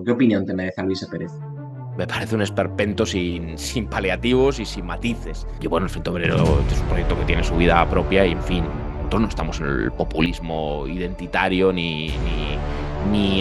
¿Qué opinión te merece a Luis Pérez? Me parece un esperpento sin paliativos y sin matices. Y bueno, el Frente Obrero es un proyecto que tiene su vida propia y, en fin, nosotros no estamos en el populismo identitario ni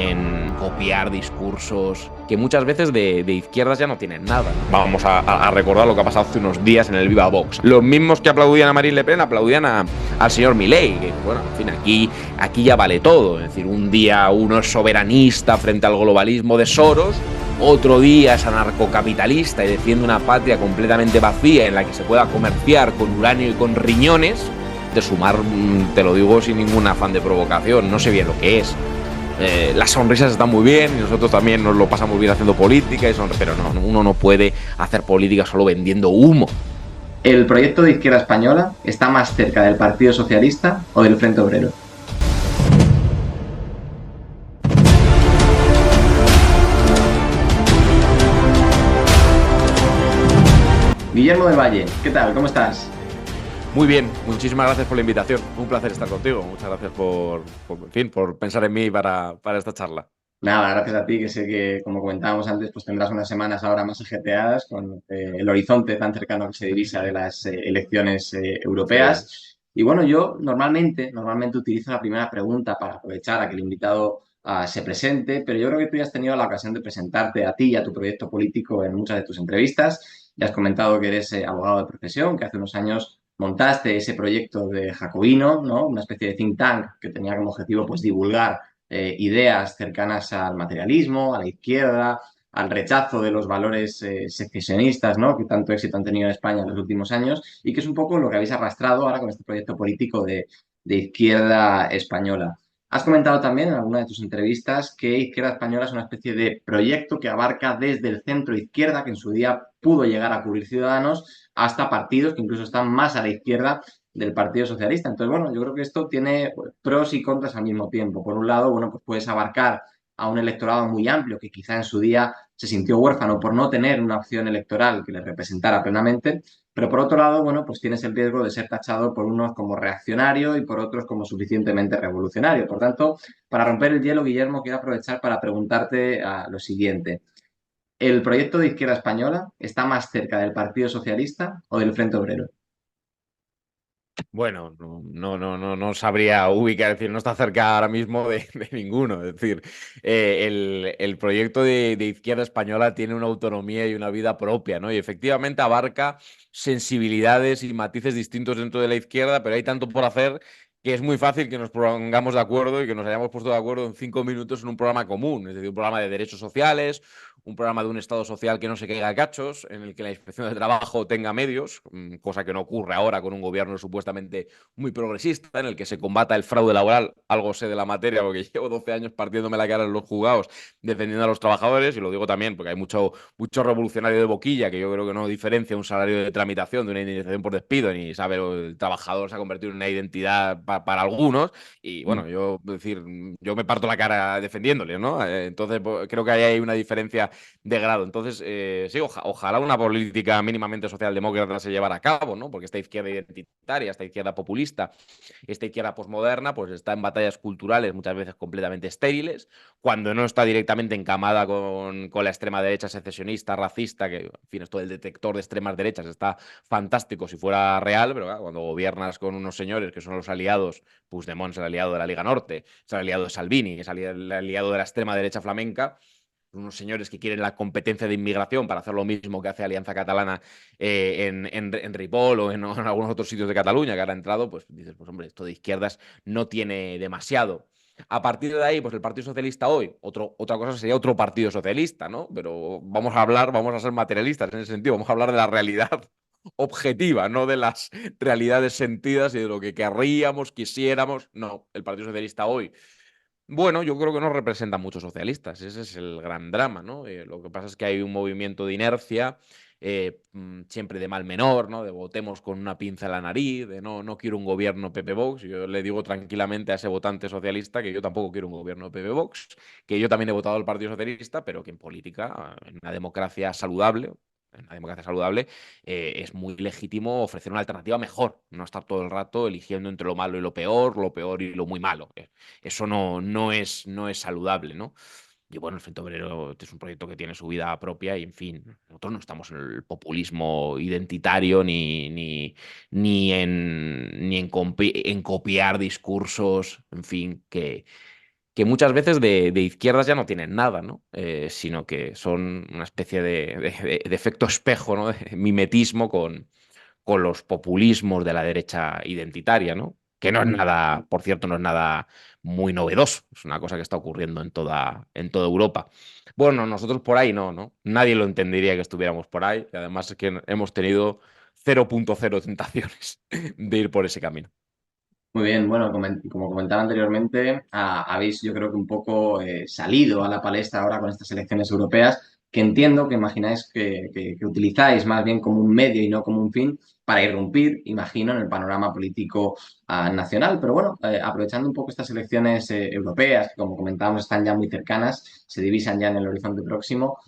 en copiar discursos que muchas veces de izquierdas ya no tienen nada. Vamos a recordar lo que ha pasado hace unos días en el Viva Vox. Los mismos que aplaudían a Marine Le Pen aplaudían al señor Milei, que bueno, en fin, aquí ya vale todo. Es decir, un día uno es soberanista frente al globalismo de Soros, otro día es anarcocapitalista y defiende una patria completamente vacía en la que se pueda comerciar con uranio y con riñones. De sumar, te lo digo sin ningún afán de provocación, no sé bien lo que es. Las sonrisas están muy bien y nosotros también nos lo pasamos bien haciendo política, pero no, uno no puede hacer política solo vendiendo humo. ¿El proyecto de izquierda española está más cerca del Partido Socialista o del Frente Obrero? Guillermo del Valle, ¿qué tal? ¿Cómo estás? Muy bien, muchísimas gracias por la invitación. Un placer estar contigo. Muchas gracias en fin, por pensar en mí para esta charla. Nada, gracias a ti, que sé que, como comentábamos antes, pues tendrás unas semanas ahora más ajetreadas con el horizonte tan cercano que se divisa de las elecciones Sí. europeas. Y bueno, yo normalmente utilizo la primera pregunta para aprovechar a que el invitado se presente, pero yo creo que tú ya has tenido la ocasión de presentarte a ti y a tu proyecto político en muchas de tus entrevistas. Ya has comentado que eres abogado de profesión, que hace unos años montaste ese proyecto de Jacobino, ¿no? Una especie de think tank que tenía como objetivo pues divulgar ideas cercanas al materialismo, a la izquierda, al rechazo de los valores secesionistas, ¿no? Que tanto éxito han tenido en España en los últimos años y que es un poco lo que habéis arrastrado ahora con este proyecto político de izquierda española. Has comentado también en alguna de tus entrevistas que Izquierda Española es una especie de proyecto que abarca desde el centro izquierda, que en su día pudo llegar a cubrir Ciudadanos, hasta partidos que incluso están más a la izquierda del Partido Socialista. Entonces, bueno, yo creo que esto tiene pues, pros y contras al mismo tiempo. Por un lado, bueno, pues puedes abarcar a un electorado muy amplio que quizá en su día se sintió huérfano por no tener una opción electoral que le representara plenamente, pero por otro lado, bueno, pues tienes el riesgo de ser tachado por unos como reaccionario y por otros como suficientemente revolucionario. Por tanto, para romper el hielo, Guillermo, quiero aprovechar para preguntarte lo siguiente. ¿El proyecto de izquierda española está más cerca del Partido Socialista o del Frente Obrero? Bueno, no sabría ubicar, es decir, no está cerca ahora mismo de ninguno. Es decir, el proyecto de Izquierda Española tiene una autonomía y una vida propia, ¿no? Y efectivamente abarca sensibilidades y matices distintos dentro de la izquierda, pero hay tanto por hacer que es muy fácil que nos pongamos de acuerdo y que nos hayamos puesto de acuerdo en 5 minutos en un programa común, es decir, un programa de derechos sociales, un programa de un Estado social que no se caiga a cachos, en el que la inspección de trabajo tenga medios, cosa que no ocurre ahora con un gobierno supuestamente muy progresista, en el que se combata el fraude laboral. Algo sé de la materia porque llevo 12 años partiéndome la cara en los juzgados defendiendo a los trabajadores, y lo digo también porque hay mucho revolucionario de boquilla que yo creo que no diferencia un salario de tramitación de una indemnización por despido, ni sabe, el trabajador se ha convertido en una identidad para algunos, y bueno, yo, es decir, yo me parto la cara defendiéndole, ¿no? Entonces, pues, creo que ahí hay una diferencia de grado. Entonces, sí, ojalá una política mínimamente socialdemócrata se llevara a cabo, ¿no? Porque esta izquierda identitaria, esta izquierda populista, esta izquierda posmoderna, pues está en batallas culturales muchas veces completamente estériles, cuando no está directamente encamada con la extrema derecha secesionista, racista, que, en fin, esto del detector de extremas derechas está fantástico si fuera real, pero claro, cuando gobiernas con unos señores que son los aliados, Puigdemont es el aliado de la Liga Norte, es el aliado de Salvini, es el aliado de la extrema derecha flamenca, unos señores que quieren la competencia de inmigración para hacer lo mismo que hace Alianza Catalana en Ripoll o en algunos otros sitios de Cataluña, que ahora ha entrado, pues dices, pues hombre, esto de izquierdas no tiene demasiado. A partir de ahí, pues el Partido Socialista hoy, otra cosa sería otro Partido Socialista, ¿no? Pero vamos a ser materialistas en ese sentido, vamos a hablar de la realidad objetiva, no de las realidades sentidas y de lo que querríamos, quisiéramos. No, el Partido Socialista hoy, bueno, yo creo que no representa a muchos socialistas, ese es el gran drama, ¿no? Lo que pasa es que hay un movimiento de inercia, siempre de mal menor, ¿no? De votemos con una pinza en la nariz, de no quiero un gobierno PP Vox. Yo le digo tranquilamente a ese votante socialista que yo tampoco quiero un gobierno PP Vox, que yo también he votado al Partido Socialista, pero que en política, en una democracia saludable, es muy legítimo ofrecer una alternativa mejor, no estar todo el rato eligiendo entre lo peor y lo muy malo. Eso no es saludable, ¿no? Y bueno, el Frente Obrero es un proyecto que tiene su vida propia y, en fin, nosotros no estamos en el populismo identitario ni en copiar discursos, en fin, que muchas veces de izquierdas ya no tienen nada, ¿no? Sino que son una especie de efecto espejo, ¿no? De mimetismo con los populismos de la derecha identitaria, ¿no? Que no es Mm. nada, por cierto, no es nada muy novedoso. Es una cosa que está ocurriendo en toda Europa. Bueno, nosotros por ahí no, ¿no? Nadie lo entendería que estuviéramos por ahí. Y además es que hemos tenido 0,0 tentaciones de ir por ese camino. Muy bien, bueno, como comentaba anteriormente, habéis yo creo que un poco salido a la palestra ahora con estas elecciones europeas, que entiendo que imagináis que utilizáis más bien como un medio y no como un fin para irrumpir, imagino, en el panorama político nacional. Pero bueno, aprovechando un poco estas elecciones europeas, que como comentábamos están ya muy cercanas, se divisan ya en el horizonte próximo.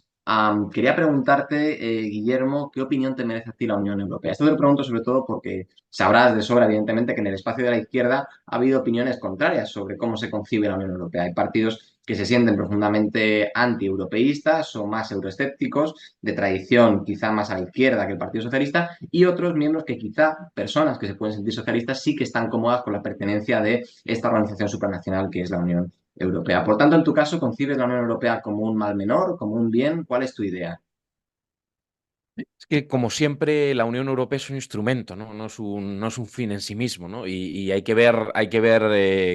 Quería preguntarte, Guillermo, ¿qué opinión te merece a ti la Unión Europea? Esto te lo pregunto sobre todo porque sabrás de sobra, evidentemente, que en el espacio de la izquierda ha habido opiniones contrarias sobre cómo se concibe la Unión Europea. Hay partidos que se sienten profundamente anti-europeístas o más euroescépticos, de tradición quizá más a la izquierda que el Partido Socialista, y otros miembros que quizá, personas que se pueden sentir socialistas, sí que están cómodas con la pertenencia de esta organización supranacional que es la Unión Europea. Por tanto, en tu caso, ¿concibes la Unión Europea como un mal menor, como un bien? ¿Cuál es tu idea? Es que, como siempre, la Unión Europea es un instrumento, ¿no? No es un fin en sí mismo, ¿no? Y hay que ver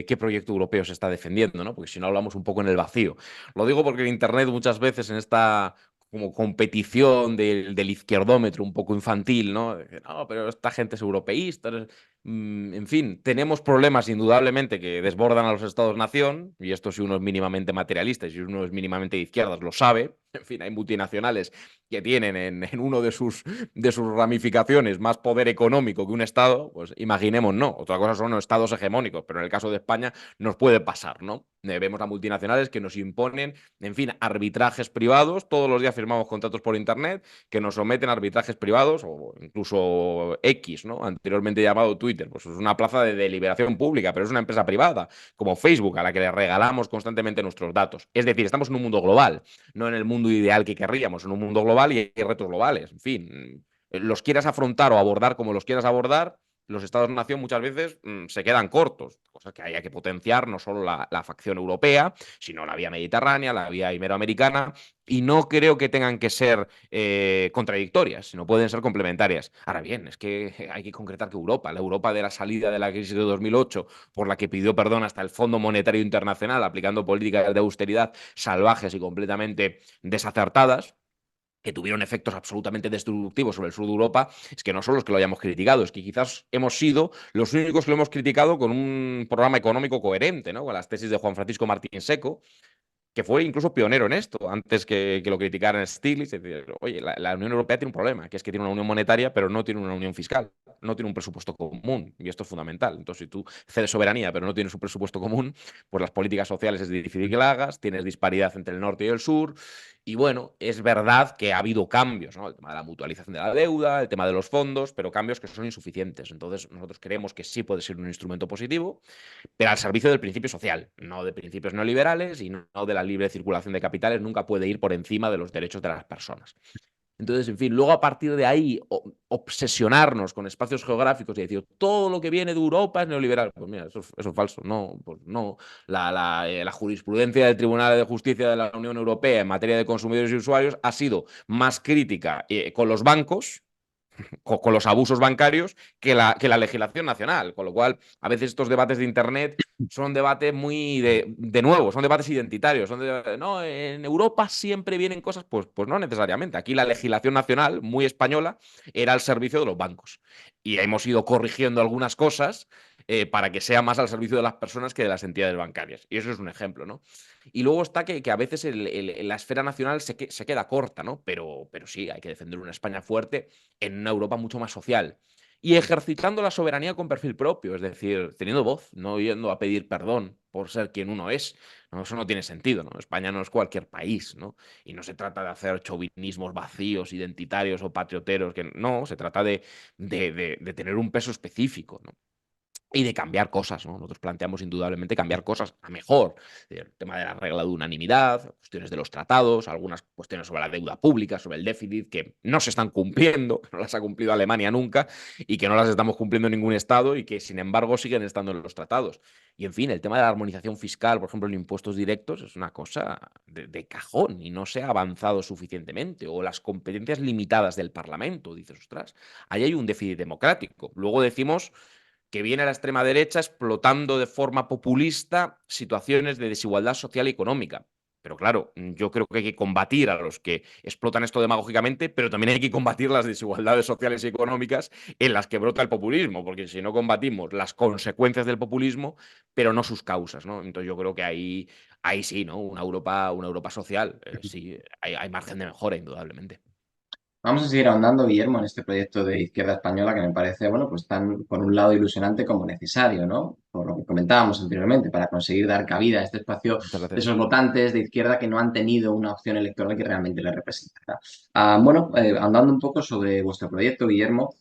qué proyecto europeo se está defendiendo, ¿no? Porque si no hablamos un poco en el vacío. Lo digo porque en Internet muchas veces en esta como competición del izquierdómetro un poco infantil, ¿no? No, pero esta gente es europeísta. En fin, tenemos problemas indudablemente que desbordan a los estados-nación, y esto si uno es mínimamente materialista y si uno es mínimamente de izquierdas lo sabe. En fin, hay multinacionales que tienen en uno de sus ramificaciones más poder económico que un Estado, pues imaginemos, no. Otra cosa son los estados hegemónicos, pero en el caso de España nos puede pasar, ¿no? Vemos a multinacionales que nos imponen, en fin, arbitrajes privados. Todos los días firmamos contratos por Internet que nos someten a arbitrajes privados o incluso X, ¿no? Anteriormente llamado Twitter. Pues es una plaza de deliberación pública, pero es una empresa privada, como Facebook, a la que le regalamos constantemente nuestros datos. Es decir, estamos en un mundo global, no en el mundo ideal que querríamos, en un mundo global y hay retos globales. En fin, los quieras afrontar o abordar como los quieras abordar, los estados-nación muchas veces se quedan cortos, cosas que haya que potenciar no solo la facción europea, sino la vía mediterránea, la vía iberoamericana, y no creo que tengan que ser contradictorias, sino pueden ser complementarias. Ahora bien, es que hay que concretar que Europa, la Europa de la salida de la crisis de 2008, por la que pidió perdón hasta el Fondo Monetario Internacional, aplicando políticas de austeridad salvajes y completamente desacertadas, que tuvieron efectos absolutamente destructivos sobre el sur de Europa, es que no son los que lo hayamos criticado, es que quizás hemos sido los únicos que lo hemos criticado con un programa económico coherente, ¿no? Con las tesis de Juan Francisco Martín Seco, que fue incluso pionero en esto, antes que lo criticaran Stiglitz. Es decir, oye, la Unión Europea tiene un problema, que es que tiene una unión monetaria, pero no tiene una unión fiscal, no tiene un presupuesto común, y esto es fundamental. Entonces, si tú cedes soberanía, pero no tienes un presupuesto común, pues las políticas sociales es difícil que la hagas, tienes disparidad entre el norte y el sur, y bueno, es verdad que ha habido cambios, ¿no? El tema de la mutualización de la deuda, el tema de los fondos, pero cambios que son insuficientes. Entonces, nosotros creemos que sí puede ser un instrumento positivo, pero al servicio del principio social, no de principios neoliberales y no de la libre circulación de capitales. Nunca puede ir por encima de los derechos de las personas. Entonces, en fin, luego a partir de ahí obsesionarnos con espacios geográficos y decir todo lo que viene de Europa es neoliberal. Pues mira, eso es falso. No, pues no. La jurisprudencia del Tribunal de Justicia de la Unión Europea en materia de consumidores y usuarios ha sido más crítica con los bancos, con los abusos bancarios, que la legislación nacional. Con lo cual, a veces estos debates de Internet son debates muy de nuevo, son debates identitarios. No, en Europa siempre vienen cosas, pues no necesariamente. Aquí la legislación nacional, muy española, era al servicio de los bancos. Y hemos ido corrigiendo algunas cosas para que sea más al servicio de las personas que de las entidades bancarias. Y eso es un ejemplo, ¿no? Y luego está que a veces la esfera nacional se queda corta, ¿no? Pero sí, hay que defender una España fuerte en una Europa mucho más social. Y ejercitando la soberanía con perfil propio, es decir, teniendo voz, no yendo a pedir perdón por ser quien uno es. No, eso no tiene sentido, ¿no? España no es cualquier país, ¿no? Y no se trata de hacer chauvinismos vacíos, identitarios o patrioteros, que no, se trata de tener un peso específico, ¿no? y de cambiar cosas, ¿no? Nosotros planteamos indudablemente cambiar cosas a mejor. El tema de la regla de unanimidad, cuestiones de los tratados, algunas cuestiones sobre la deuda pública, sobre el déficit, que no se están cumpliendo, que no las ha cumplido Alemania nunca y que no las estamos cumpliendo en ningún Estado y que, sin embargo, siguen estando en los tratados. Y, en fin, el tema de la armonización fiscal, por ejemplo, en impuestos directos, es una cosa de cajón y no se ha avanzado suficientemente. O las competencias limitadas del Parlamento, dices, ostras, ahí hay un déficit democrático. Luego decimos que viene la extrema derecha explotando de forma populista situaciones de desigualdad social y económica. Pero claro, yo creo que hay que combatir a los que explotan esto demagógicamente, pero también hay que combatir las desigualdades sociales y económicas en las que brota el populismo, porque si no combatimos las consecuencias del populismo, pero no sus causas, ¿no? Entonces yo creo que ahí sí, ¿no? Una Europa social, sí, hay margen de mejora, indudablemente. Vamos a seguir ahondando, Guillermo, en este proyecto de izquierda española que me parece, bueno, pues tan por un lado ilusionante como necesario, ¿no? Por lo que comentábamos anteriormente, para conseguir dar cabida a este espacio Muchas de gracias. esos votantes de izquierda que no han tenido una opción electoral que realmente les representara. Bueno, ahondando un poco sobre vuestro proyecto, Guillermo,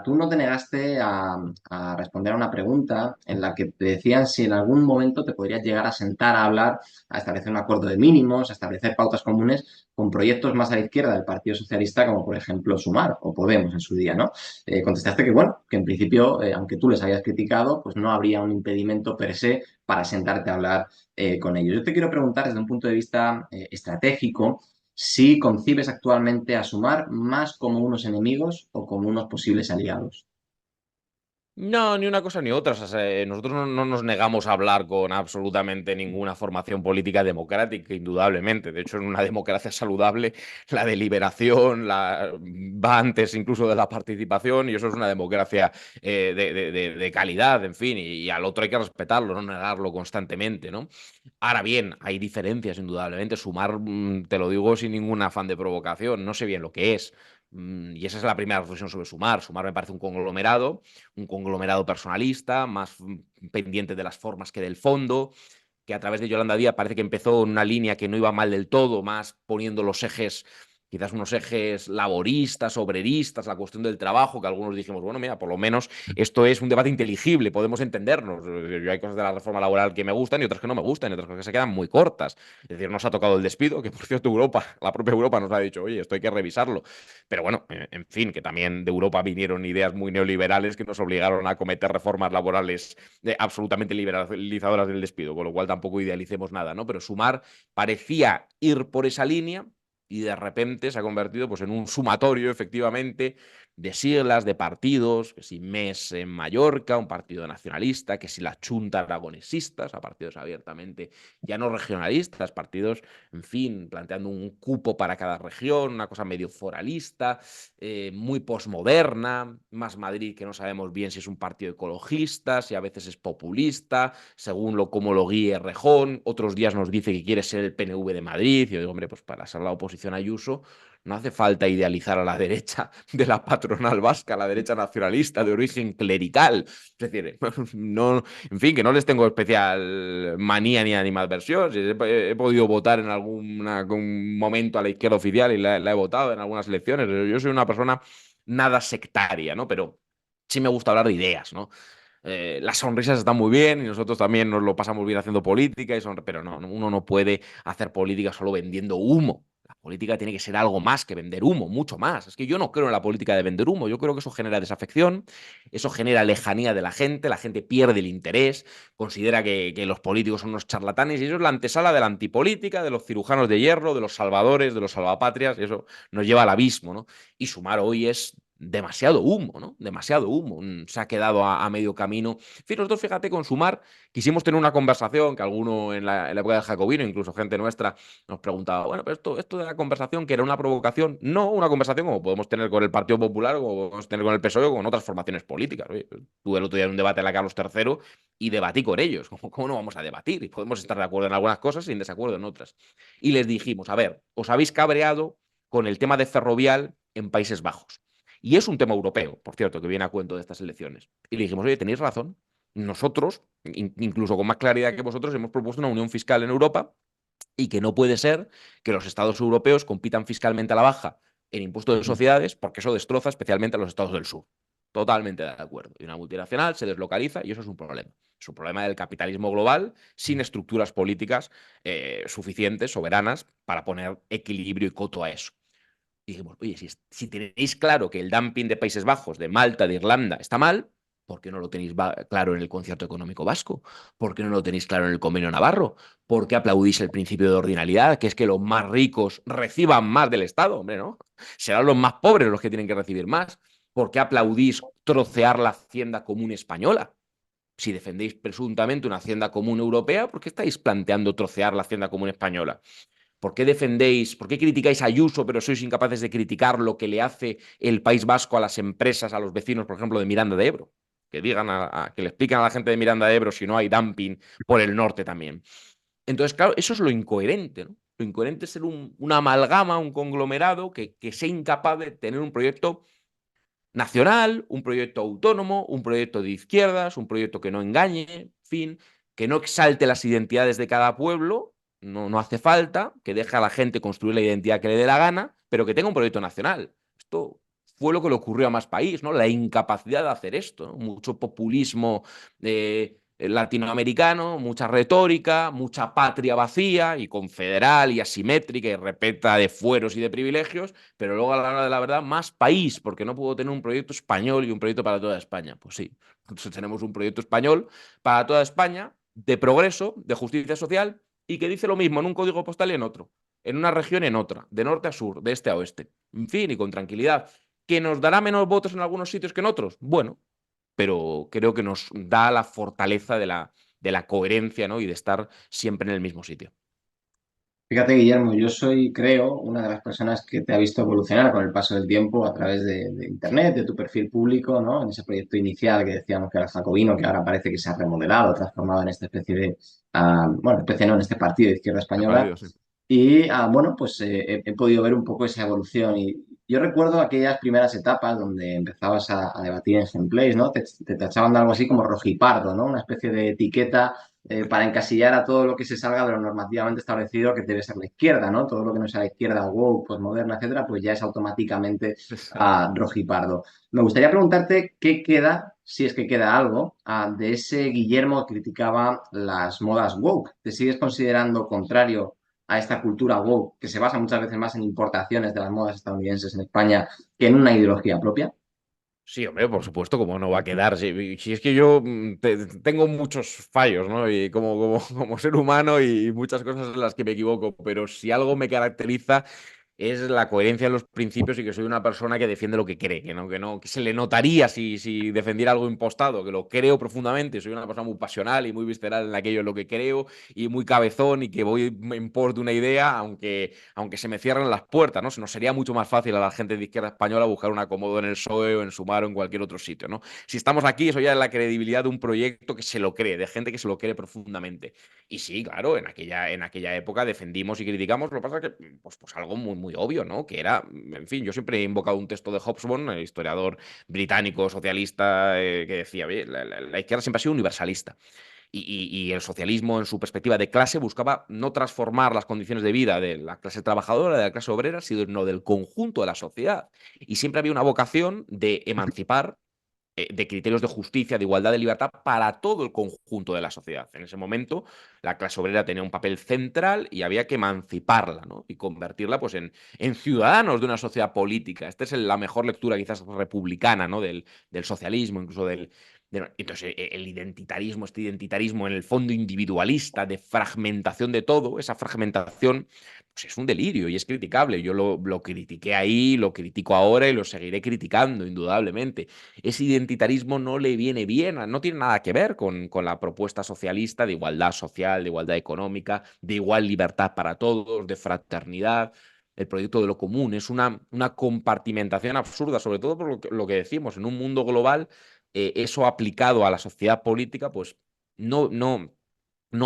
tú no te negaste a responder a una pregunta en la que te decían si en algún momento te podrías llegar a sentar a hablar, a establecer un acuerdo de mínimos, a establecer pautas comunes con proyectos más a la izquierda del Partido Socialista, como por ejemplo Sumar o Podemos en su día, ¿no? Contestaste que, bueno, que en principio, aunque tú les hayas criticado, pues no habría un impedimento per se para sentarte a hablar con ellos. Yo te quiero preguntar desde un punto de vista estratégico si concibes actualmente a Sumar más como unos enemigos o como unos posibles aliados. No, ni una cosa ni otra. O sea, nosotros no nos negamos a hablar con absolutamente ninguna formación política democrática, indudablemente. De hecho, en una democracia saludable, la deliberación va antes incluso de la participación y eso es una democracia de calidad, en fin, y al otro hay que respetarlo, no negarlo constantemente, ¿no? Ahora bien, hay diferencias, indudablemente. Sumar, te lo digo sin ningún afán de provocación, no sé bien lo que es. Y esa es la primera reflexión sobre Sumar. Sumar me parece un conglomerado personalista, más pendiente de las formas que del fondo, que a través de Yolanda Díaz parece que empezó en una línea que no iba mal del todo, más poniendo los ejes, quizás unos ejes laboristas, obreristas, la cuestión del trabajo, que algunos dijimos, bueno, mira, por lo menos esto es un debate inteligible, podemos entendernos. Yo hay cosas de la reforma laboral que me gustan y otras que no me gustan, y otras cosas que se quedan muy cortas. Es decir, nos ha tocado el despido, que por cierto Europa, la propia Europa nos ha dicho, oye, esto hay que revisarlo. Pero bueno, en fin, que también de Europa vinieron ideas muy neoliberales que nos obligaron a cometer reformas laborales absolutamente liberalizadoras del despido, con lo cual tampoco idealicemos nada, ¿no? Pero Sumar parecía ir por esa línea y de repente se ha convertido pues, en un sumatorio, efectivamente, de siglas, de partidos, que si MES en Mallorca, un partido nacionalista, que si la Chunta aragonesistas, a partidos abiertamente ya no regionalistas, partidos, en fin, planteando un cupo para cada región, una cosa medio foralista, muy posmoderna, más Madrid que no sabemos bien si es un partido ecologista, si a veces es populista, según cómo lo guíe Rejón, otros días nos dice que quiere ser el PNV de Madrid, y yo digo, hombre, pues para ser la oposición a Ayuso no hace falta idealizar a la derecha de la patronal vasca, la derecha nacionalista de origen clerical. Es decir, no, en fin, que no les tengo especial manía ni animadversión. He podido votar en algún momento a la izquierda oficial y la he votado en algunas elecciones. Yo soy una persona nada sectaria, ¿no? Pero sí me gusta hablar de ideas, ¿no? Las sonrisas están muy bien y nosotros también nos lo pasamos bien haciendo política, pero no, uno no puede hacer política solo vendiendo humo. La política tiene que ser algo más que vender humo, mucho más. Es que yo no creo en la política de vender humo, yo creo que eso genera desafección, eso genera lejanía de la gente pierde el interés, considera que los políticos son unos charlatanes y eso es la antesala de la antipolítica, de los cirujanos de hierro, de los salvadores, de los salvapatrias, y eso nos lleva al abismo, ¿no? Y Sumar hoy es demasiado humo, ¿no? Demasiado humo. Se ha quedado a medio camino. En fin, nosotros, fíjate, con Sumar quisimos tener una conversación que alguno en la época del Jacobino, incluso gente nuestra, nos preguntaba, bueno, pero esto de la conversación, que era una provocación, no una conversación como podemos tener con el Partido Popular o como podemos tener con el PSOE o con otras formaciones políticas. Oye, tuve el otro día un debate en la Carlos III y debatí con ellos. ¿Cómo no vamos a debatir? Y podemos estar de acuerdo en algunas cosas y en desacuerdo en otras. Y les dijimos, a ver, os habéis cabreado con el tema de Ferrovial en Países Bajos. Y es un tema europeo, por cierto, que viene a cuento de estas elecciones. Y le dijimos, oye, tenéis razón. Nosotros, incluso con más claridad que vosotros, hemos propuesto una unión fiscal en Europa y que no puede ser que los estados europeos compitan fiscalmente a la baja en impuestos de sociedades porque eso destroza especialmente a los estados del sur. Totalmente de acuerdo. Y una multinacional se deslocaliza y eso es un problema. Es un problema del capitalismo global sin estructuras políticas suficientes, soberanas, para poner equilibrio y coto a eso. Y dijimos, oye, si tenéis claro que el dumping de Países Bajos, de Malta, de Irlanda está mal, ¿por qué no lo tenéis claro en el concierto económico vasco? ¿Por qué no lo tenéis claro en el convenio navarro? ¿Por qué aplaudís el principio de ordinalidad, que es que los más ricos reciban más del Estado? Hombre, ¿no? Serán los más pobres los que tienen que recibir más. ¿Por qué aplaudís trocear la hacienda común española? Si defendéis presuntamente una hacienda común europea, ¿por qué estáis planteando trocear la hacienda común española? ¿Por qué defendéis, por qué criticáis a Ayuso, pero sois incapaces de criticar lo que le hace el País Vasco a las empresas, a los vecinos, por ejemplo, de Miranda de Ebro? Que digan, que le expliquen a la gente de Miranda de Ebro si no hay dumping por el norte también. Entonces, claro, eso es lo incoherente, ¿no? Lo incoherente es ser una amalgama, un conglomerado que sea incapaz de tener un proyecto nacional, un proyecto autónomo, un proyecto de izquierdas, un proyecto que no engañe, en fin, que no exalte las identidades de cada pueblo, no hace falta, que deje a la gente construir la identidad que le dé la gana, pero que tenga un proyecto nacional. Esto fue lo que le ocurrió a más país, ¿no? La incapacidad de hacer esto, ¿no? Mucho populismo latinoamericano, mucha retórica, mucha patria vacía y confederal y asimétrica y repleta de fueros y de privilegios, pero luego a la hora de la verdad, más país, porque no puedo tener un proyecto español y un proyecto para toda España. Pues sí, entonces tenemos un proyecto español para toda España, de progreso, de justicia social, y que dice lo mismo en un código postal y en otro, en una región y en otra, de norte a sur, de este a oeste. En fin, y con tranquilidad. ¿Que nos dará menos votos en algunos sitios que en otros? Bueno, pero creo que nos da la fortaleza de la coherencia, ¿no? Y de estar siempre en el mismo sitio. Fíjate, Guillermo, yo soy, creo, una de las personas que te ha visto evolucionar con el paso del tiempo a través de Internet, de tu perfil público, ¿no? En ese proyecto inicial que decíamos que era jacobino, que ahora parece que se ha remodelado, transformado en esta especie de, bueno, especie no, en este partido de izquierda De española. partido, sí. Y bueno, pues he podido ver un poco esa evolución. Y yo recuerdo aquellas primeras etapas donde empezabas a debatir en Gameplays, ¿no? Te tachaban de algo así como rojipardo, ¿no? Una especie de etiqueta para encasillar a todo lo que se salga de lo normativamente establecido que debe ser la izquierda, ¿no? Todo lo que no sea la izquierda woke, postmoderna, etcétera, pues ya es automáticamente Exacto. rojipardo. Me gustaría preguntarte qué queda, si es que queda algo, de ese Guillermo que criticaba las modas woke. ¿Te sigues considerando contrario a esta cultura woke que se basa muchas veces más en importaciones de las modas estadounidenses en España que en una ideología propia? Sí, hombre, por supuesto, como no va a quedar. Si es que yo tengo muchos fallos, ¿no? Y como ser humano y muchas cosas en las que me equivoco, pero si algo me caracteriza es la coherencia de los principios y que soy una persona que defiende lo que cree, que se le notaría si defendiera algo impostado, que lo creo profundamente, soy una persona muy pasional y muy visceral en aquello en lo que creo y muy cabezón y que voy en pos de una idea, aunque se me cierren las puertas, ¿no? Se nos sería mucho más fácil a la gente de izquierda española buscar un acomodo en el PSOE o en Sumar o en cualquier otro sitio, ¿no? Si estamos aquí, eso ya es la credibilidad de un proyecto que se lo cree, de gente que se lo cree profundamente. Y sí, claro, en aquella época defendimos y criticamos, lo que pasa es que, pues algo muy, muy obvio, ¿no? Que era, en fin, yo siempre he invocado un texto de Hobsbawm, el historiador británico socialista, que decía, "Oye, la izquierda siempre ha sido universalista. Y el socialismo, en su perspectiva de clase, buscaba no transformar las condiciones de vida de la clase trabajadora, de la clase obrera, sino del conjunto de la sociedad. Y siempre había una vocación de emancipar de criterios de justicia, de igualdad, de libertad para todo el conjunto de la sociedad. En ese momento, la clase obrera tenía un papel central y había que emanciparla, ¿no? Y convertirla pues, en ciudadanos de una sociedad política. Esta es la mejor lectura quizás republicana, ¿no? Del socialismo, incluso entonces, el identitarismo, este identitarismo en el fondo individualista, de fragmentación de todo, esa fragmentación pues es un delirio y es criticable. Yo lo critiqué ahí, lo critico ahora y lo seguiré criticando, indudablemente. Ese identitarismo no le viene bien, no tiene nada que ver con la propuesta socialista de igualdad social, de igualdad económica, de igual libertad para todos, de fraternidad. El proyecto de lo común es una compartimentación absurda, sobre todo por lo que decimos, en un mundo global, eso aplicado a la sociedad política, pues no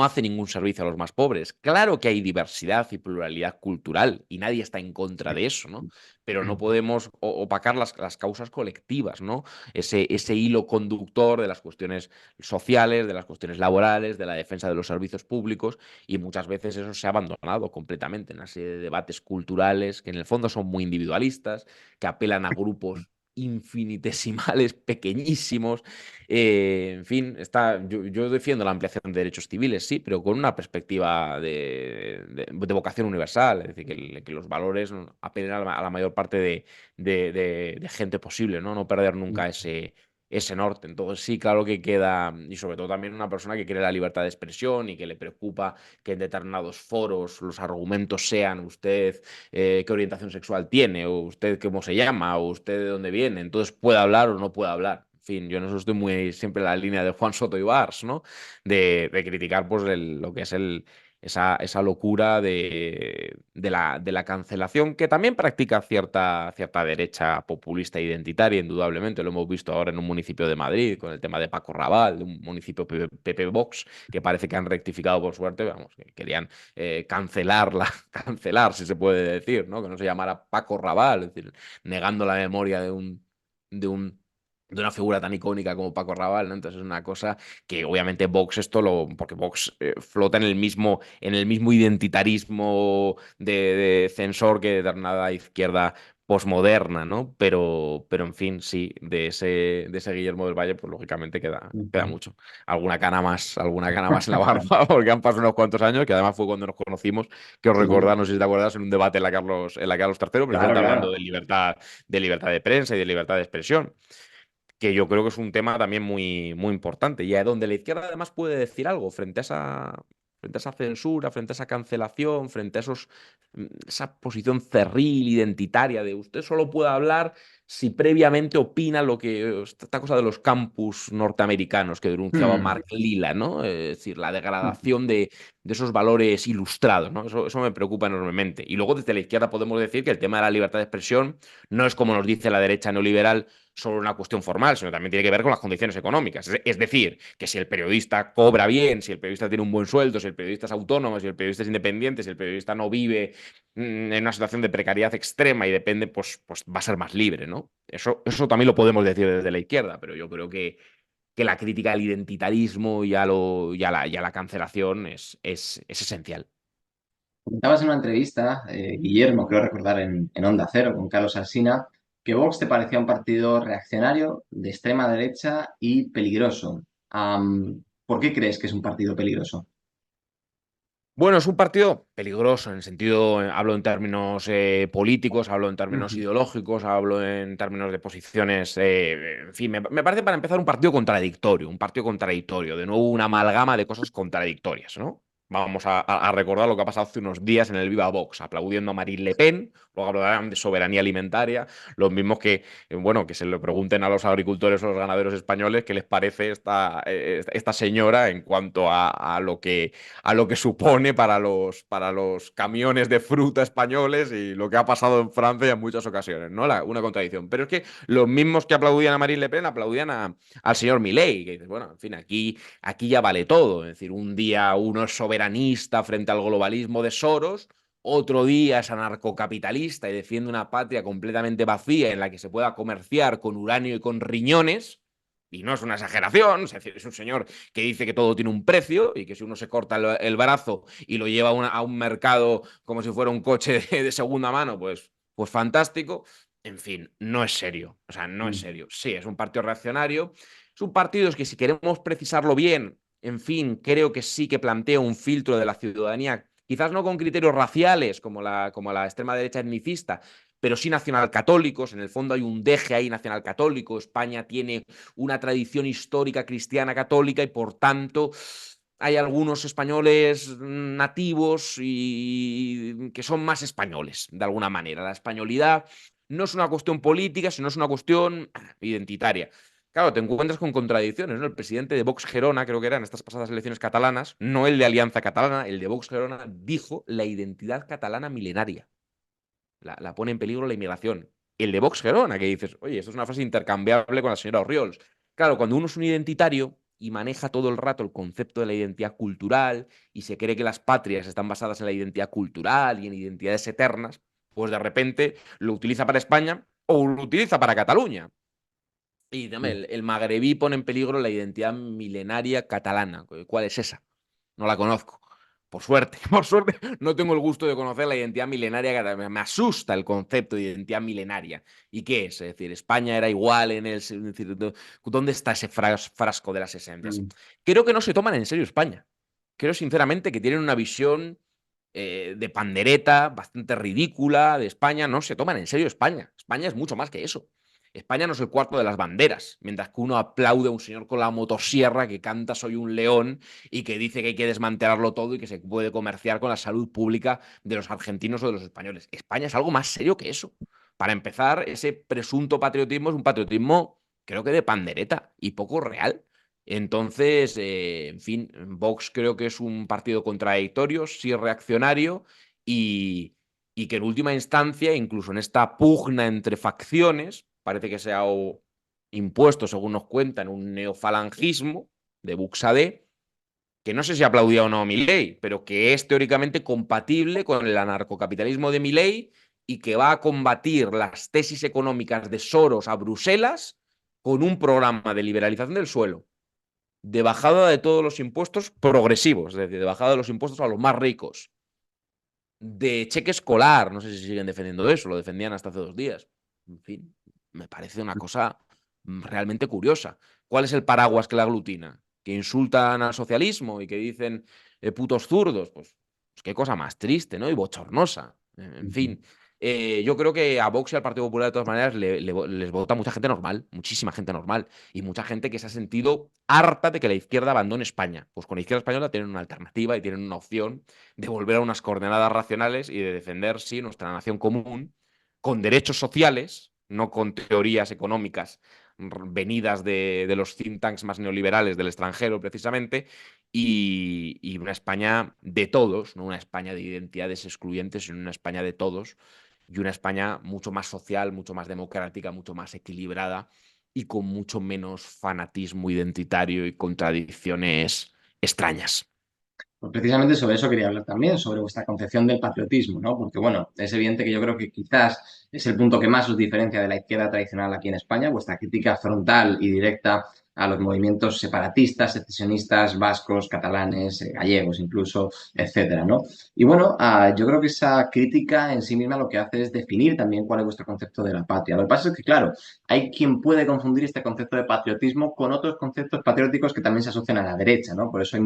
hace ningún servicio a los más pobres. Claro que hay diversidad y pluralidad cultural y nadie está en contra de eso, ¿no? Pero no podemos opacar las causas colectivas, ¿no? Ese hilo conductor de las cuestiones sociales, de las cuestiones laborales, de la defensa de los servicios públicos y muchas veces eso se ha abandonado completamente en una serie de debates culturales que en el fondo son muy individualistas, que apelan a grupos infinitesimales, pequeñísimos. En fin, yo defiendo la ampliación de derechos civiles, sí, pero con una perspectiva de vocación universal, es decir, que los valores apelen a la mayor parte de gente posible, ¿no? No perder nunca ese norte. Entonces sí, claro que queda, y sobre todo también una persona que quiere la libertad de expresión y que le preocupa que en determinados foros los argumentos sean usted qué orientación sexual tiene, o usted cómo se llama, o usted de dónde viene, entonces puede hablar o no puede hablar. En fin, yo en eso estoy muy siempre en la línea de Juan Soto y Bars, ¿no? De criticar pues lo que es esa locura de la cancelación, que también practica cierta derecha populista e identitaria, indudablemente. Lo hemos visto ahora en un municipio de Madrid, con el tema de Paco Raval, de un municipio PP Vox, que parece que han rectificado por suerte, vamos, que querían cancelar, si se puede decir, ¿no? Que no se llamara Paco Raval, es decir, negando la memoria de un de una figura tan icónica como Paco Raval, ¿no? Entonces es una cosa que obviamente Vox porque Vox flota en el mismo identitarismo de censor que determinada izquierda posmoderna, ¿no? Pero en fin, sí, de ese Guillermo del Valle, pues lógicamente queda mucho. Alguna cana más en la barba, porque han pasado unos cuantos años, que además fue cuando nos conocimos, que os recordás, Sí, no sé si te acuerdas, en un debate en la Carlos III, claro, precisamente hablando claro. de libertad de prensa y de libertad de expresión, que yo creo que es un tema también muy, muy importante y es donde la izquierda además puede decir algo frente a esa censura, frente a esa cancelación, frente a esa posición cerril, identitaria, de usted solo puede hablar si previamente opina lo que esta cosa de los campus norteamericanos que denunciaba Hmm. Mark Lila, ¿no? Es decir, la degradación de esos valores ilustrados, ¿no? Eso me preocupa enormemente. Y luego desde la izquierda podemos decir que el tema de la libertad de expresión no es como nos dice la derecha neoliberal solo una cuestión formal, sino también tiene que ver con las condiciones económicas. Es decir, que si el periodista cobra bien, si el periodista tiene un buen sueldo, si el periodista es autónomo, si el periodista es independiente, si el periodista no vive en una situación de precariedad extrema y depende, pues va a ser más libre, ¿no? Eso también lo podemos decir desde la izquierda, pero yo creo que la crítica al identitarismo y a la cancelación es esencial. Comentabas en una entrevista, Guillermo, creo recordar en Onda Cero con Carlos Alsina, que Vox te parecía un partido reaccionario, de extrema derecha y peligroso. ¿Por qué crees que es un partido peligroso? Bueno, es un partido peligroso en el sentido, hablo en términos políticos, hablo en términos Ujú. ideológicos, hablo en términos de posiciones, en fin, me parece para empezar un partido contradictorio, de nuevo una amalgama de cosas contradictorias, ¿no? Vamos a recordar lo que ha pasado hace unos días en el Viva Vox, aplaudiendo a Marine Le Pen, luego hablarán de soberanía alimentaria, los mismos bueno, que se lo pregunten a los agricultores o los ganaderos españoles qué les parece esta señora en cuanto a lo que supone para los camiones de fruta españoles y lo que ha pasado en Francia en muchas ocasiones, ¿no? Una contradicción. Pero es que los mismos que aplaudían a Marine Le Pen aplaudían al señor Milei, que dices, bueno, en fin, aquí ya vale todo. Es decir, un día uno es soberanista frente al globalismo de Soros, otro día es anarcocapitalista y defiende una patria completamente vacía en la que se pueda comerciar con uranio y con riñones. Y no es una exageración, es decir, es un señor que dice que todo tiene un precio y que si uno se corta el brazo y lo lleva a un mercado como si fuera un coche de segunda mano, pues fantástico. En fin, no es serio. O sea, no es Mm. serio. Sí, es un partido reaccionario. Es un partido que si queremos precisarlo bien, en fin, creo que sí que plantea un filtro de la ciudadanía, quizás no con criterios raciales como la extrema derecha etnicista, pero sí nacional católicos. En el fondo hay un deje ahí nacional católico. España tiene una tradición histórica cristiana católica y por tanto hay algunos españoles nativos y que son más españoles, de alguna manera. La españolidad no es una cuestión política, sino es una cuestión identitaria. Claro, te encuentras con contradicciones, ¿no? El presidente de Vox Gerona, creo que era en estas pasadas elecciones catalanas, no el de Alianza Catalana, el de Vox Gerona, dijo la identidad catalana milenaria. La pone en peligro la inmigración. El de Vox Gerona, que dices, oye, esto es una frase intercambiable con la señora Orriols. Claro, cuando uno es un identitario y maneja todo el rato el concepto de la identidad cultural y se cree que las patrias están basadas en la identidad cultural y en identidades eternas, pues de repente lo utiliza para España o lo utiliza para Cataluña. Y dame, el magrebí pone en peligro la identidad milenaria catalana. ¿Cuál es esa? No la conozco. por suerte, por suerte, no tengo el gusto de conocer la identidad milenaria, que me asusta el concepto de identidad milenaria. ¿Y qué es? Es decir, España era igual en el... Es decir, ¿dónde está ese frasco de las esencias? Mm. Creo que no se toman en serio España. Creo sinceramente que tienen una visión de pandereta bastante ridícula de España. No se toman en serio España. España es mucho más que eso. España no es el cuarto de las banderas, mientras que uno aplaude a un señor con la motosierra que canta Soy un león y que dice que hay que desmantelarlo todo y que se puede comerciar con la salud pública de los argentinos o de los españoles. España es algo más serio que eso. Para empezar, ese presunto patriotismo es un patriotismo, creo que de pandereta y poco real. Entonces, en fin, Vox creo que es un partido contradictorio, sí reaccionario y que en última instancia, incluso en esta pugna entre facciones, parece que se ha impuesto, según nos cuentan, un neofalangismo de Buxadé, que no sé si aplaudía o no a Milei, pero que es teóricamente compatible con el anarcocapitalismo de Milei y que va a combatir las tesis económicas de Soros a Bruselas con un programa de liberalización del suelo, de bajada de todos los impuestos progresivos, es decir, de bajada de los impuestos a los más ricos, de cheque escolar, no sé si siguen defendiendo eso, lo defendían hasta hace 2 días. En fin, me parece una cosa realmente curiosa. ¿Cuál es el paraguas que la aglutina? ¿Que insultan al socialismo y que dicen putos zurdos? Pues qué cosa más triste, ¿no? Y bochornosa. En fin, yo creo que a Vox y al Partido Popular de todas maneras les vota mucha gente normal, muchísima gente normal, y mucha gente que se ha sentido harta de que la izquierda abandone España. Pues con la izquierda española tienen una alternativa y tienen una opción de volver a unas coordenadas racionales y de defender, sí, nuestra nación común con derechos sociales, no con teorías económicas venidas de los think tanks más neoliberales del extranjero, precisamente, y una España de todos, no una España de identidades excluyentes, sino una España de todos, y una España mucho más social, mucho más democrática, mucho más equilibrada y con mucho menos fanatismo identitario y contradicciones extrañas. Pues precisamente sobre eso quería hablar también, sobre vuestra concepción del patriotismo, ¿no? Porque, bueno, es evidente que yo creo que quizás es el punto que más os diferencia de la izquierda tradicional aquí en España, vuestra crítica frontal y directa a los movimientos separatistas, secesionistas, vascos, catalanes, gallegos incluso, etcétera, ¿no? Y bueno, yo creo que esa crítica en sí misma lo que hace es definir también cuál es vuestro concepto de la patria. Lo que pasa es que, claro, hay quien puede confundir este concepto de patriotismo con otros conceptos patrióticos que también se asocian a la derecha, ¿no? Por eso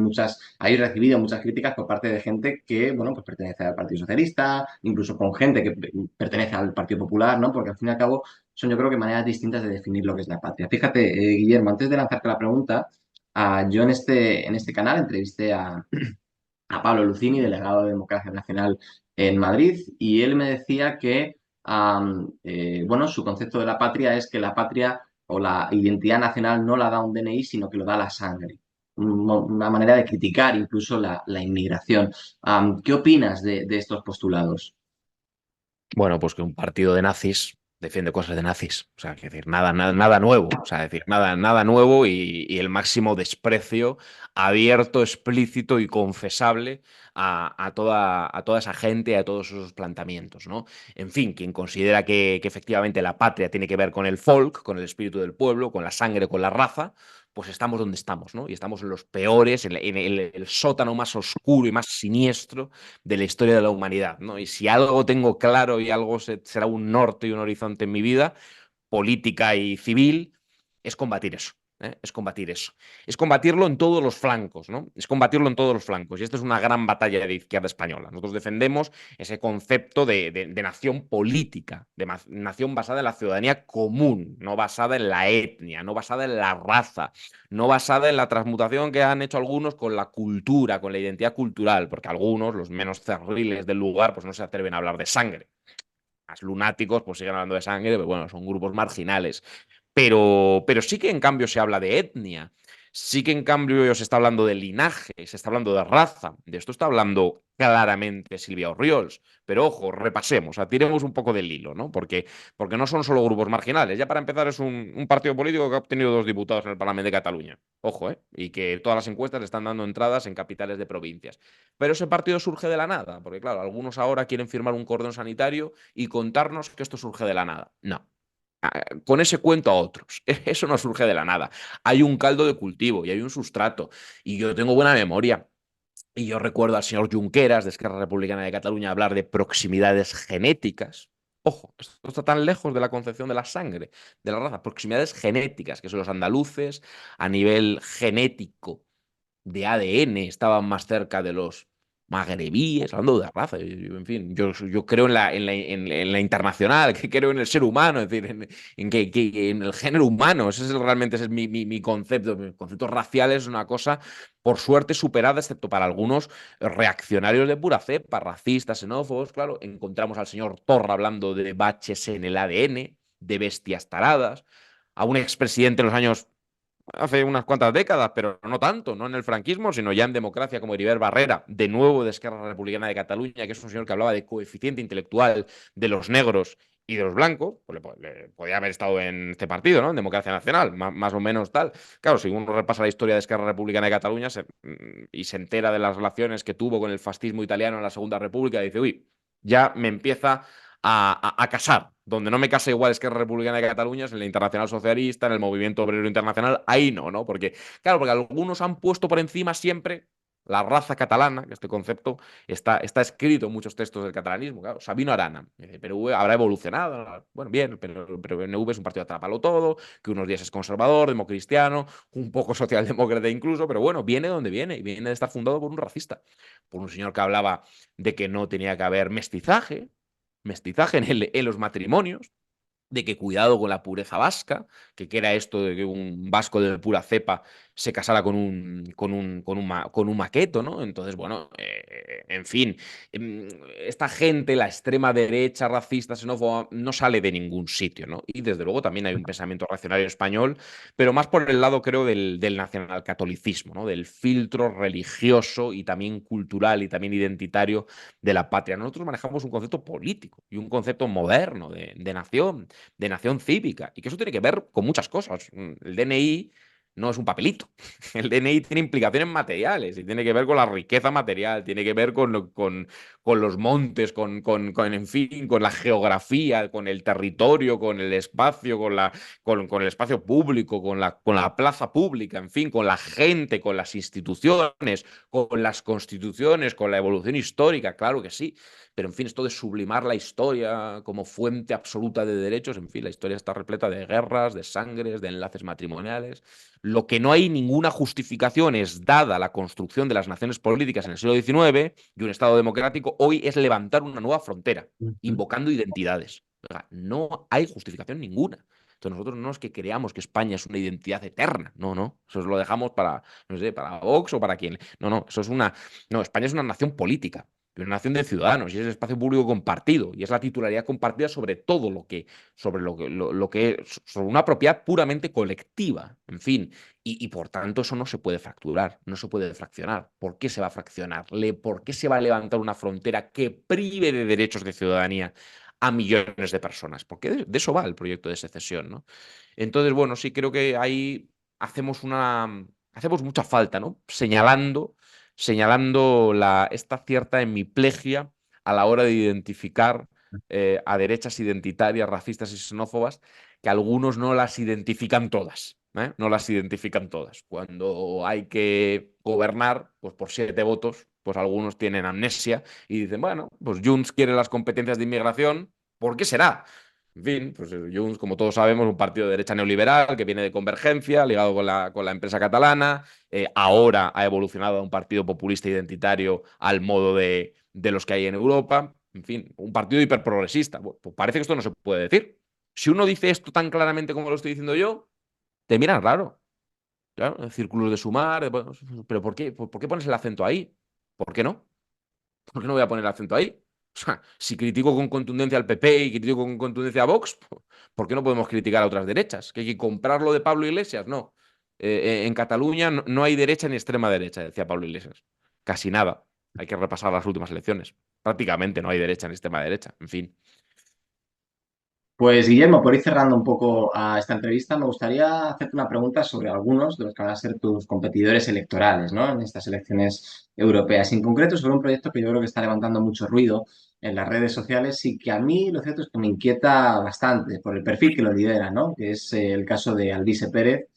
hay recibido muchas críticas por parte de gente que, bueno, pues pertenece al Partido Socialista, incluso con gente que pertenece al Partido Popular, ¿no? Porque al fin y al cabo son yo creo que maneras distintas de definir lo que es la patria. Fíjate, Guillermo, antes de lanzarte la pregunta, yo en este canal entrevisté a Pablo Lucini, delegado de Democracia Nacional en Madrid, y él me decía que, bueno, su concepto de la patria es que la patria o la identidad nacional no la da un DNI, sino que lo da la sangre. Una manera de criticar incluso la inmigración. ¿Qué opinas de estos postulados? Bueno, pues que un partido de nazis defiende cosas de nazis. O sea, que decir, nada, nada, nada nuevo. O sea, decir, nada, nada nuevo y el máximo desprecio abierto, explícito y confesable a toda esa gente, a todos esos planteamientos, ¿no? En fin, quien considera que efectivamente la patria tiene que ver con el folk, con el espíritu del pueblo, con la sangre, con la raza, pues estamos donde estamos, ¿no? Y estamos en los peores, en el sótano más oscuro y más siniestro de la historia de la humanidad, ¿no? Y si algo tengo claro y algo será un norte y un horizonte en mi vida, política y civil, es combatir eso. Es combatir eso. Es combatirlo en todos los flancos, ¿no? Es combatirlo en todos los flancos. Y esta es una gran batalla de izquierda española. Nosotros defendemos ese concepto de nación política, de nación basada en la ciudadanía común, no basada en la etnia, no basada en la raza, no basada en la transmutación que han hecho algunos con la cultura, con la identidad cultural, porque algunos, los menos cerriles del lugar, pues no se atreven a hablar de sangre. Más lunáticos, pues siguen hablando de sangre, pero bueno, son grupos marginales. Pero sí que en cambio se habla de etnia, sí que en cambio se está hablando de linaje, se está hablando de raza. De esto está hablando claramente Silvia Orriols. Pero ojo, repasemos, tiremos un poco del hilo, ¿no? Porque no son solo grupos marginales. Ya para empezar es un partido político que ha obtenido 2 diputados en el Parlamento de Cataluña. Ojo, ¿eh? Y que todas las encuestas le están dando entradas en capitales de provincias. Pero ese partido surge de la nada, porque claro, algunos ahora quieren firmar un cordón sanitario y contarnos que esto surge de la nada. No, con ese cuento a otros. Eso no surge de la nada. Hay un caldo de cultivo y hay un sustrato. Y yo tengo buena memoria. Y yo recuerdo al señor Junqueras, de Esquerra Republicana de Cataluña, hablar de proximidades genéticas. Ojo, esto está tan lejos de la concepción de la sangre, de la raza. Proximidades genéticas, que son los andaluces, a nivel genético de ADN estaban más cerca de los magrebíes, hablando de raza. En fin, yo creo en la internacional, que creo en el ser humano, es decir, en el género humano. Realmente ese es mi concepto. Mis conceptos raciales es una cosa, por suerte, superada, excepto para algunos reaccionarios de pura cepa, racistas, xenófobos. Claro, encontramos al señor Torra hablando de baches en el ADN, de bestias taradas, a un expresidente en los años hace unas cuantas décadas, pero no tanto, no en el franquismo, sino ya en democracia como Heribert Barrera, de nuevo de Esquerra Republicana de Cataluña, que es un señor que hablaba de coeficiente intelectual de los negros y de los blancos, pues le podía haber estado en este partido, ¿no? En Democracia Nacional, más o menos tal. Claro, si uno repasa la historia de Esquerra Republicana de Cataluña y se entera de las relaciones que tuvo con el fascismo italiano en la Segunda República, dice, uy, ya me empieza a casar. Donde no me casa igual es que es Republicana de Cataluña, es en la Internacional Socialista, en el Movimiento Obrero Internacional, ahí no, ¿no? Porque, claro, porque algunos han puesto por encima siempre la raza catalana, que este concepto está escrito en muchos textos del catalanismo. Claro, Sabino Arana, PNV habrá evolucionado, bueno, bien, pero PNV es un partido atrapalo todo, que unos días es conservador, democristiano, un poco socialdemócrata incluso, pero bueno, viene donde viene, y viene de estar fundado por un racista, por un señor que hablaba de que no tenía que haber mestizaje en los matrimonios, de que cuidado con la pureza vasca, que era esto de que un vasco de pura cepa se casara con un maqueto, ¿no? Entonces, bueno, en fin, esta gente, la extrema derecha, racista, xenófoba, no sale de ningún sitio, ¿no? Y desde luego también hay un pensamiento reaccionario español, pero más por el lado, creo, del nacionalcatolicismo, ¿no? Del filtro religioso y también cultural y también identitario de la patria. Nosotros manejamos un concepto político y un concepto moderno de nación cívica, y que eso tiene que ver con muchas cosas. El DNI no es un papelito. El DNI tiene implicaciones materiales y tiene que ver con la riqueza material, tiene que ver con los montes, en fin, con la geografía, con el territorio, con el espacio, con el espacio público, con la plaza pública, en fin, con la gente, con las instituciones, con las constituciones, con la evolución histórica, claro que sí. Pero en fin, esto de sublimar la historia como fuente absoluta de derechos, en fin, la historia está repleta de guerras, de sangres, de enlaces matrimoniales. Lo que no hay ninguna justificación es, dada la construcción de las naciones políticas en el siglo XIX y un Estado democrático, hoy es levantar una nueva frontera, Ujú. invocando identidades. Oiga, no hay justificación ninguna. Entonces nosotros no es que creamos que España es una identidad eterna, no, no, eso lo dejamos para, no sé, para Vox o para quien. No, no, eso es una, no, España es una nación política, una nación de ciudadanos, y es el espacio público compartido, y es la titularidad compartida sobre todo sobre una propiedad puramente colectiva, en fin, y por tanto eso no se puede fracturar, no se puede fraccionar. ¿Por qué se va a fraccionar? ¿Por qué se va a levantar una frontera que prive de derechos de ciudadanía a millones de personas? Porque de eso va el proyecto de secesión, ¿no? Entonces, bueno, sí creo que ahí hacemos mucha falta, ¿no? Señalando esta cierta hemiplegia a la hora de identificar a derechas identitarias, racistas y xenófobas, que algunos no las identifican todas. No las identifican todas. Cuando hay que gobernar, pues por 7 votos, pues algunos tienen amnesia y dicen, bueno, pues Junts quiere las competencias de inmigración, ¿por qué será? En fin, pues Junts, como todos sabemos, un partido de derecha neoliberal que viene de Convergencia, ligado con la empresa catalana. Ahora ha evolucionado a un partido populista identitario al modo de los que hay en Europa. En fin, un partido hiperprogresista. Bueno, pues parece que esto no se puede decir. Si uno dice esto tan claramente como lo estoy diciendo yo, te miran raro. Claro, en círculos de sumar. Bueno, pero ¿por qué pones el acento ahí? ¿Por qué no? ¿Por qué no voy a poner el acento ahí? O sea, si critico con contundencia al PP y critico con contundencia a Vox, ¿por qué no podemos criticar a otras derechas? ¿Que hay que comprarlo de Pablo Iglesias? No. En Cataluña no hay derecha ni extrema derecha, decía Pablo Iglesias. Casi nada. Hay que repasar las últimas elecciones. Prácticamente no hay derecha ni extrema derecha. En fin. Pues Guillermo, por ir cerrando un poco a esta entrevista, me gustaría hacerte una pregunta sobre algunos de los que van a ser tus competidores electorales, ¿no? En estas elecciones europeas. Y en concreto sobre un proyecto que yo creo que está levantando mucho ruido en las redes sociales y que a mí lo cierto es que me inquieta bastante por el perfil que lo lidera, ¿no? Que es el caso de Alvise Pérez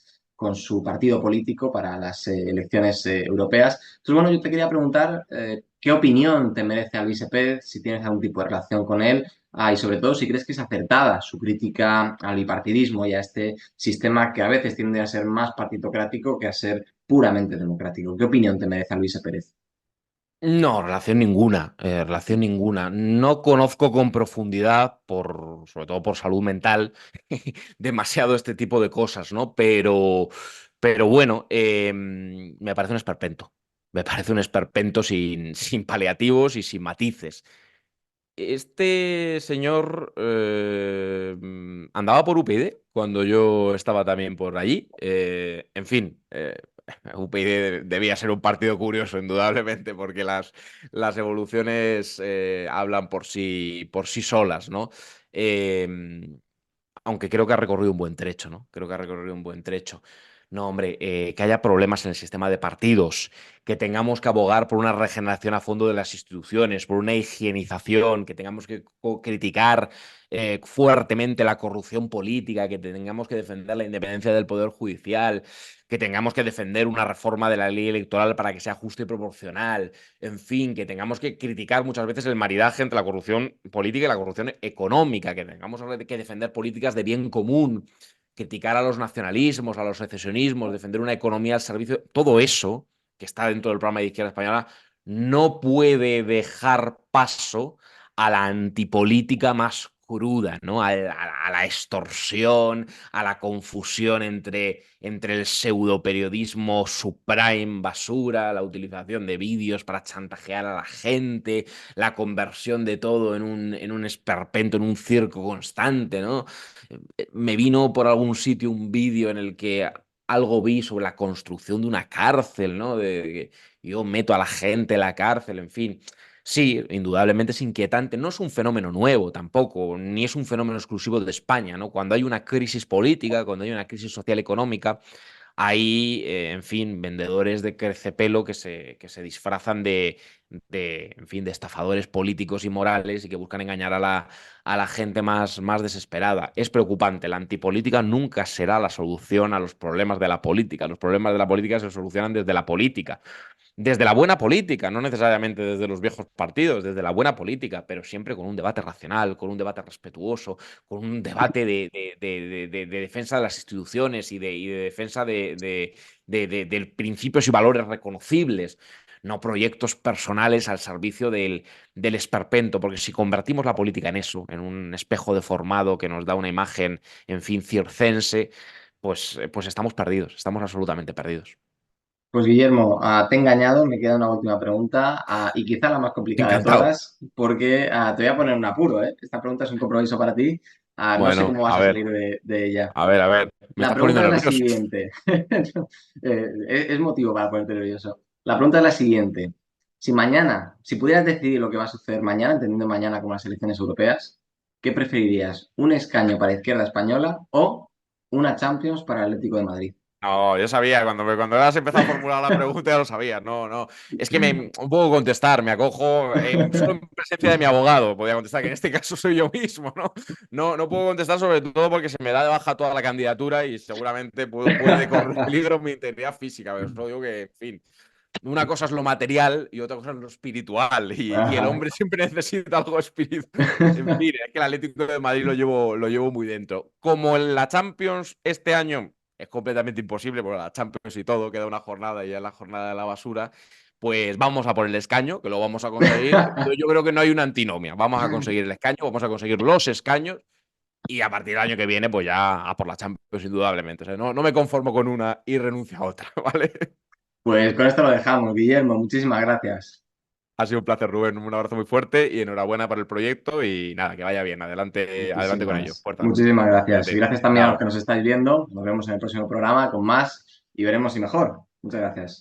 con su partido político para las elecciones europeas. Entonces, bueno, yo te quería preguntar qué opinión te merece Alvise Pérez, si tienes algún tipo de relación con él, y sobre todo si crees que es acertada su crítica al bipartidismo y a este sistema que a veces tiende a ser más partitocrático que a ser puramente democrático. ¿Qué opinión te merece Alvise Pérez? No, relación ninguna, relación ninguna. No conozco con profundidad, sobre todo por salud mental, demasiado este tipo de cosas, ¿no? Pero bueno, me parece un esperpento. Me parece un esperpento sin paliativos y sin matices. Este señor andaba por UPyD cuando yo estaba también por allí. En fin, UPyD debía ser un partido curioso, indudablemente, porque las evoluciones hablan por sí solas, ¿no? Eh, Aunque creo que ha recorrido un buen trecho, ¿no? Creo que ha recorrido un buen trecho. No, hombre, que haya problemas en el sistema de partidos, que tengamos que abogar por una regeneración a fondo de las instituciones, por una higienización, que tengamos que criticar fuertemente la corrupción política, que tengamos que defender la independencia del Poder Judicial, que tengamos que defender una reforma de la ley electoral para que sea justa y proporcional, en fin, que tengamos que criticar muchas veces el maridaje entre la corrupción política y la corrupción económica, que tengamos que defender políticas de bien común, criticar a los nacionalismos, a los secesionismos, defender una economía al servicio, todo eso que está dentro del programa de Izquierda Española no puede dejar paso a la antipolítica más cruda, ¿no? A la extorsión, a la confusión entre el pseudoperiodismo subprime basura, la utilización de vídeos para chantajear a la gente, la conversión de todo en un esperpento, en un circo constante, ¿no? Me vino por algún sitio un vídeo en el que algo vi sobre la construcción de una cárcel, ¿no? De que yo meto a la gente en la cárcel, en fin. Sí, indudablemente es inquietante. No es un fenómeno nuevo tampoco, ni es un fenómeno exclusivo de España, ¿no? Cuando hay una crisis política, cuando hay una crisis social económica, hay, en fin, vendedores de crecepelo que se disfrazan en fin, de estafadores políticos y morales y que buscan engañar a la gente más desesperada. Es preocupante. La antipolítica nunca será la solución a los problemas de la política. Los problemas de la política se solucionan desde la política. Desde la buena política, no necesariamente desde los viejos partidos, desde la buena política, pero siempre con un debate racional, con un debate respetuoso, con un debate de defensa de las instituciones y de defensa de principios y valores reconocibles, no proyectos personales al servicio del esperpento, porque si convertimos la política en eso, en un espejo deformado que nos da una imagen, en fin, circense, pues estamos perdidos, estamos absolutamente perdidos. Pues Guillermo, te he engañado, me queda una última pregunta y quizá la más complicada de Encantado. todas, porque te voy a poner un apuro, ¿eh? Esta pregunta es un compromiso para ti. No sé Bueno, cómo vas a salir de ella. a ver, me La estás pregunta poniendo es la nervioso. siguiente. Es motivo para ponerte nervioso. La pregunta es la siguiente. Si pudieras decidir lo que va a suceder mañana, entendiendo mañana como las elecciones europeas, ¿qué preferirías? ¿Un escaño para Izquierda Española o una Champions para el Atlético de Madrid? No, yo sabía, cuando has empezado a formular la pregunta ya lo sabía. No, no. Es que un poco contestar, me acojo solo en presencia de mi abogado, podría contestar, que en este caso soy yo mismo, ¿no? No, no puedo contestar sobre todo porque se me da de baja toda la candidatura y seguramente puede correr peligro mi integridad física. Pero solo digo que, en fin, una cosa es lo material y otra cosa es lo espiritual. Y el Ajá. hombre siempre necesita algo espiritual. En fin, es que el Atlético de Madrid lo llevo muy dentro. Como en la Champions este año es completamente imposible, porque la Champions y todo, queda una jornada y ya es la jornada de la basura, pues vamos a por el escaño, que lo vamos a conseguir. Yo creo que no hay una antinomia. Vamos a conseguir el escaño, vamos a conseguir los escaños y a partir del año que viene, pues ya a por la Champions, indudablemente. O sea, no me conformo con una y renuncio a otra, ¿vale? Pues con esto lo dejamos, Guillermo. Muchísimas gracias. Ha sido un placer, Rubén. Un abrazo muy fuerte y enhorabuena por el proyecto y nada, que vaya bien. Adelante con ello. Muchísimas, Fuerza. muchísimas gracias. Y Cuídate. gracias también a los Chao. que nos estáis viendo. Nos vemos en el próximo programa con más y veremos si mejor. Muchas gracias.